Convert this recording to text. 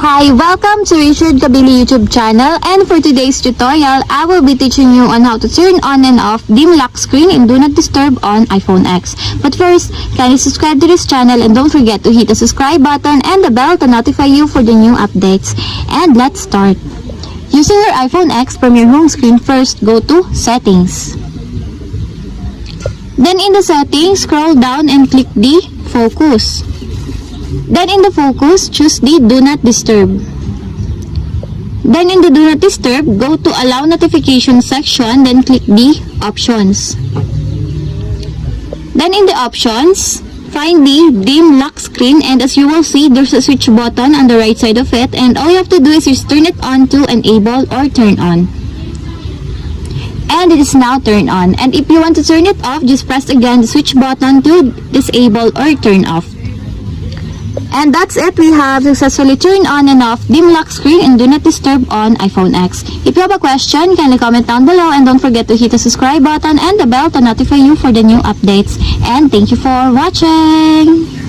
Hi, welcome to Richard Kabili YouTube channel, and for today's tutorial, I will be teaching you on how to turn on and off dim lock screen and do not disturb on iPhone X. But first, kindly subscribe to this channel and don't forget to hit the subscribe button and the bell to notify you for the new updates. And let's start. Using your iPhone X from your home screen, first go to Settings. Then in the settings, scroll down and click the Focus. Then in the focus, choose the Do Not Disturb. Then in the Do Not Disturb, go to Allow Notification section, then click the Options. Then in the Options, find the Dim Lock Screen, and as you will see, there's a switch button on the right side of it, and all you have to do is just turn it on to enable or turn on. And it is now turned on. And if you want to turn it off, just press again the switch button to disable or turn off. And that's it. We have successfully turned on and off dim lock screen and do not disturb on iPhone X. If you have a question, kindly comment down below and don't forget to hit the subscribe button and the bell to notify you for the new updates. And thank you for watching!